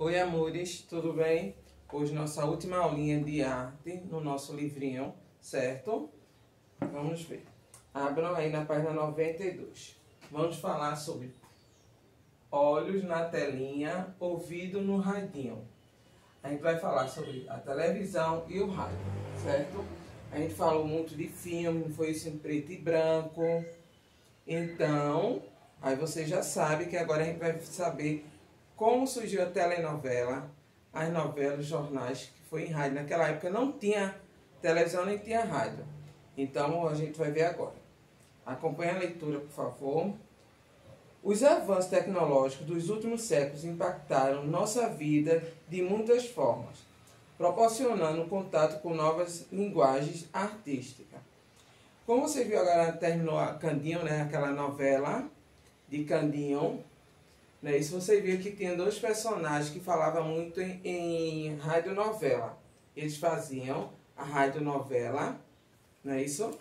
Oi, amores, tudo bem? Hoje nossa última aulinha de arte no nosso livrinho, certo? Vamos ver. Abram aí na página 92. Vamos falar sobre olhos na telinha, ouvido no radinho. A gente vai falar sobre a televisão e o rádio, certo? A gente falou muito de filme, foi isso em preto e branco. Então, aí você já sabe que agora a gente vai saber como surgiu a telenovela, as novelas, os jornais, que foi em rádio. Naquela época não tinha televisão nem tinha rádio. Então a gente vai ver agora. Acompanhe a leitura, por favor. Os avanços tecnológicos dos últimos séculos impactaram nossa vida de muitas formas, proporcionando contato com novas linguagens artísticas. Como você viu agora, terminou a Candinho, né? Aquela novela de Candinho. Né? Isso você viu que tinha dois personagens que falavam muito em radionovela. Eles faziam a radionovela, não é isso?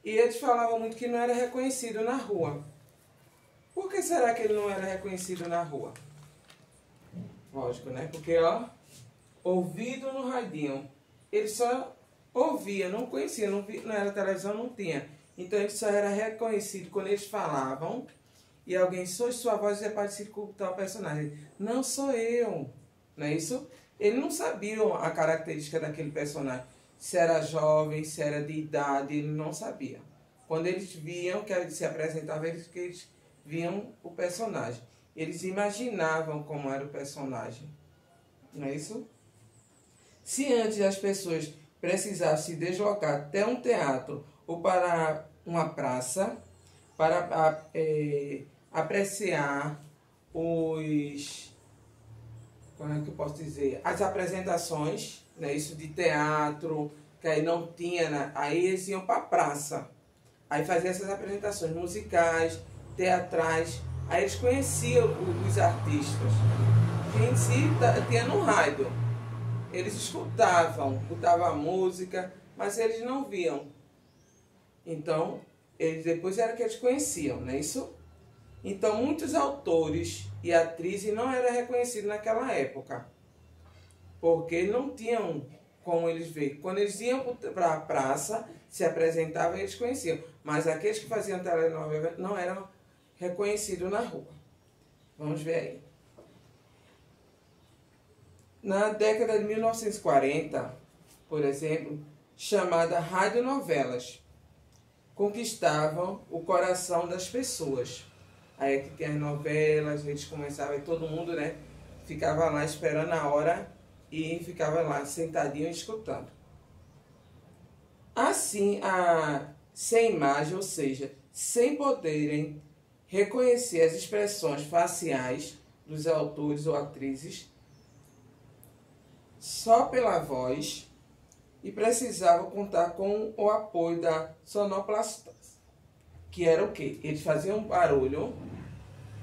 E eles falavam muito que não era reconhecido na rua. Por que será que ele não era reconhecido na rua? Lógico, né? Porque, ó, ouvido no radinho. Ele só ouvia, não conhecia, não era televisão, não tinha. Então ele só era reconhecido quando eles falavam. E alguém, sou sua voz, é parecido com tal personagem. Não sou eu. Não é isso? Ele não sabia a característica daquele personagem. Se era jovem, se era de idade, ele não sabia. Quando eles viam que ele se apresentava, eles viam o personagem. Eles imaginavam como era o personagem. Não é isso? Se antes as pessoas precisassem se deslocar até um teatro ou para uma praça, para apreciar como é que eu posso dizer? As apresentações, né? Isso de teatro, que aí não tinha, né? Aí eles iam para a praça. Aí faziam essas apresentações musicais, teatrais. Aí eles conheciam os artistas. Que em si tinha no rádio. Eles escutavam, escutavam a música, mas eles não viam. Então, depois era que eles conheciam, não é isso? Então, muitos autores e atrizes não eram reconhecidos naquela época. Porque não tinham como eles ver. Quando eles iam para a praça, se apresentavam, eles conheciam. Mas aqueles que faziam telenovela não eram reconhecidos na rua. Vamos ver aí. Na década de 1940, por exemplo, chamada radionovelas, conquistavam o coração das pessoas. Aí que tem as novelas, eles começavam, e todo mundo, né, ficava lá esperando a hora e ficava lá sentadinho escutando. Assim, sem imagem, ou seja, sem poderem reconhecer as expressões faciais dos autores ou atrizes, só pela voz, e precisavam contar com o apoio da sonoplastia, que era o quê? Eles faziam barulho,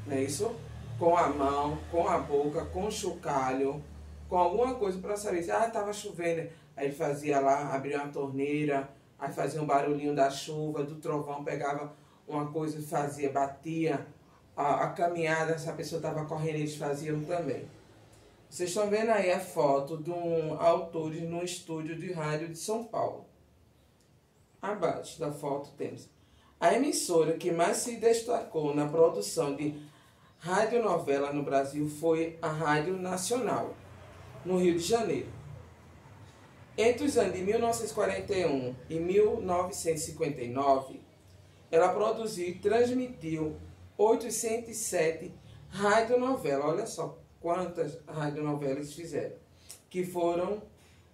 não é isso? Com a mão, com a boca, com o chocalho, com alguma coisa para saber se estava chovendo. Aí ele fazia lá, abria uma torneira, aí fazia um barulhinho da chuva, do trovão, pegava uma coisa e fazia, batia a caminhada, se a pessoa estava correndo, eles faziam também. Vocês estão vendo aí a foto de um autor no estúdio de rádio de São Paulo. Abaixo da foto temos a emissora que mais se destacou na produção de radionovela no Brasil foi a Rádio Nacional, no Rio de Janeiro. Entre os anos de 1941 e 1959, ela produziu e transmitiu 807 radionovelas. Olha só quantas radionovelas fizeram, que foram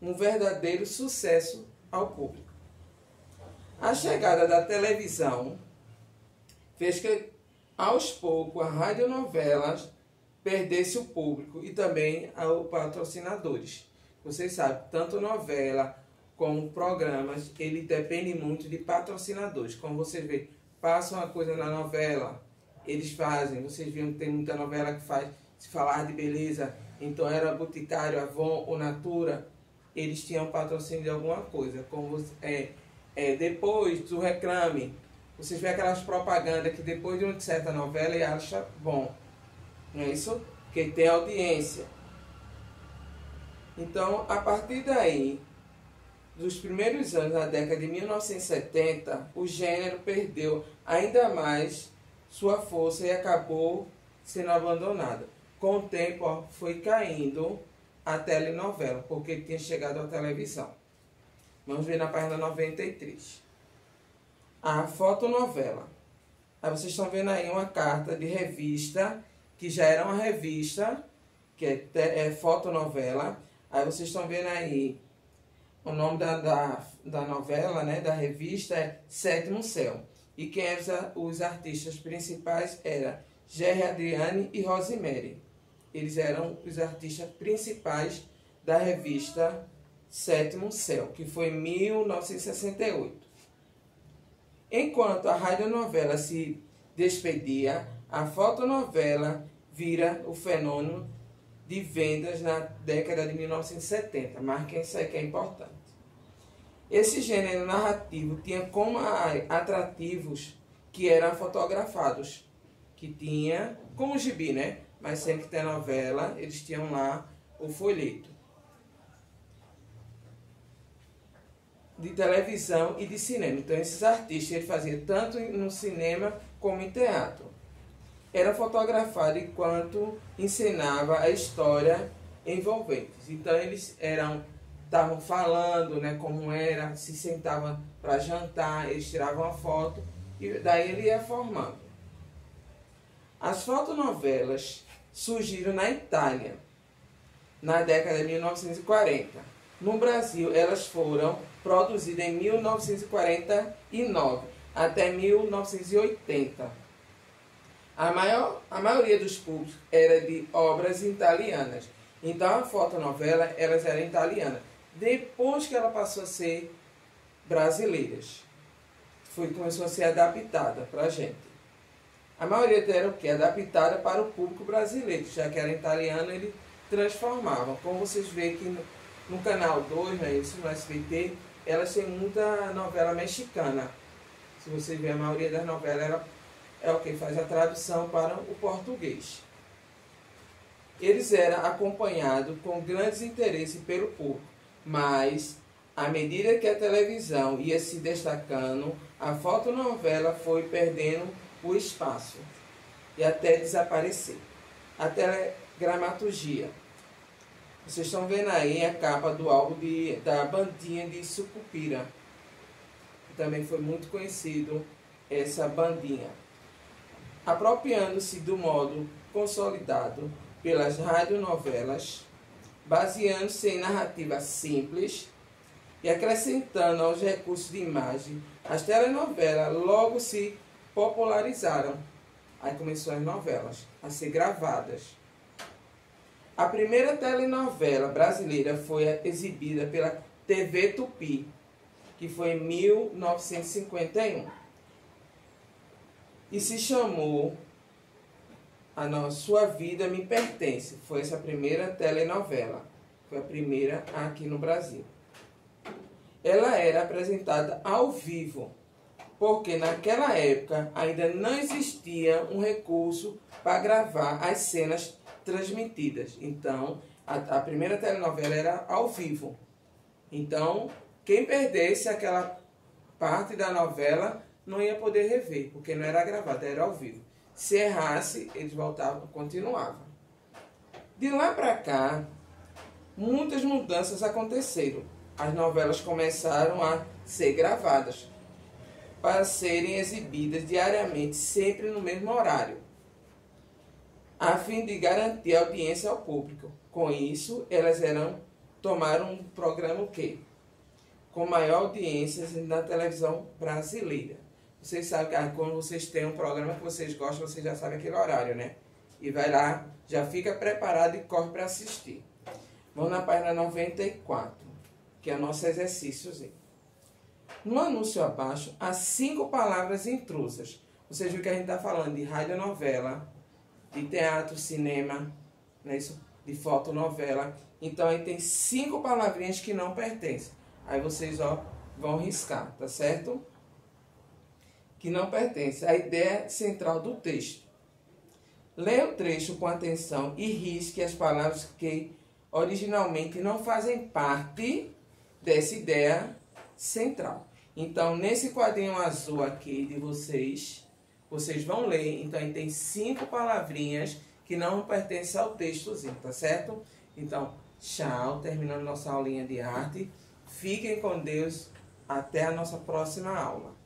um verdadeiro sucesso ao público. A chegada da televisão fez que, aos poucos, as radionovelas perdesse o público e também os patrocinadores. Vocês sabem, tanto novela como programas, ele depende muito de patrocinadores. Como vocês veem, passa uma coisa na novela, eles fazem. Vocês viram que tem muita novela que faz, se falar de beleza, então era Boticário, Avon ou Natura, eles tinham patrocínio de alguma coisa. Como depois do reclame, vocês veem aquelas propagandas que depois de uma certa novela ele acha bom, não é isso? Que tem audiência. Então, a partir daí, dos primeiros anos da década de 1970, o gênero perdeu ainda mais sua força e acabou sendo abandonado. Com o tempo, ó, foi caindo a telenovela, porque tinha chegado à televisão. Vamos ver na página 93. A fotonovela. Aí vocês estão vendo aí uma carta de revista, que já era uma revista, que é fotonovela. Aí vocês estão vendo aí o nome da novela, né, da revista é Sétimo Céu. E quem eram os artistas principais era Gerry Adriane e Rosemary. Eles eram os artistas principais da revista Sétimo Céu, que foi em 1968. Enquanto a radionovela se despedia, a fotonovela vira o fenômeno de vendas na década de 1970. Marquem isso aí que é importante. Esse gênero narrativo tinha como atrativos que eram fotografados, que tinha, como o gibi, né? Mas sempre que tem novela, eles tinham lá o folheto. De televisão e de cinema. Então, esses artistas eles faziam tanto no cinema como em teatro. Era fotografado enquanto encenava a história envolvente. Então, eles estavam falando, né, como era, se sentavam para jantar, eles tiravam a foto e daí ele ia formando. As fotonovelas surgiram na Itália, na década de 1940. No Brasil, elas foram produzidas em 1949 até 1980. A maioria dos públicos era de obras italianas. Então, a fotonovela, elas eram italianas. Depois que ela passou a ser brasileiras, começou a ser adaptada para a gente. A maioria era o quê? Adaptada para o público brasileiro, já que era italiano, ele transformava. Como vocês veem aqui no canal 2, né, isso no SBT, elas têm muita novela mexicana. Se vocês verem, a maioria das novelas é o que faz a tradução para o português. Eles eram acompanhados com grandes interesses pelo público, mas à medida que a televisão ia se destacando, a fotonovela foi perdendo o espaço e até desaparecer. A telegramaturgia. Vocês estão vendo aí a capa do álbum da bandinha de Sucupira. Também foi muito conhecido essa bandinha. Apropriando-se do modo consolidado pelas radionovelas, baseando-se em narrativa simples e acrescentando aos recursos de imagem, as telenovelas logo se popularizaram. Aí começou as novelas a ser gravadas. A primeira telenovela brasileira foi exibida pela TV Tupi, que foi em 1951. E se chamou Sua Vida Me Pertence. Foi essa primeira telenovela. Foi a primeira aqui no Brasil. Ela era apresentada ao vivo, porque naquela época ainda não existia um recurso para gravar as cenas transmitidas. Então, a primeira telenovela era ao vivo. Então, quem perdesse aquela parte da novela não ia poder rever, porque não era gravada, era ao vivo. Se errasse, eles voltavam, continuavam. De lá para cá, muitas mudanças aconteceram. As novelas começaram a ser gravadas para serem exibidas diariamente, sempre no mesmo horário, a fim de garantir audiência ao público. Com isso, elas tomaram um programa o quê? Com maior audiência na televisão brasileira. Vocês sabem que quando vocês têm um programa que vocês gostam, vocês já sabem aquele horário, né? E vai lá, já fica preparado e corre para assistir. Vamos na página 94, que é o nosso exercíciozinho. No anúncio abaixo, há 5 palavras intrusas. Vocês viram que a gente está falando de radionovela, de teatro, cinema, né, isso, de fotonovela. Então, aí tem 5 palavrinhas que não pertencem. Aí vocês vão riscar, tá certo? Que não pertencem. A ideia central do texto. Leia o trecho com atenção e risque as palavras que originalmente não fazem parte dessa ideia central. Então, nesse quadrinho azul aqui de vocês vão ler. Então, aí tem 5 palavrinhas que não pertencem ao textozinho, tá certo? Então, tchau, terminando nossa aulinha de arte. Fiquem com Deus. Até a nossa próxima aula.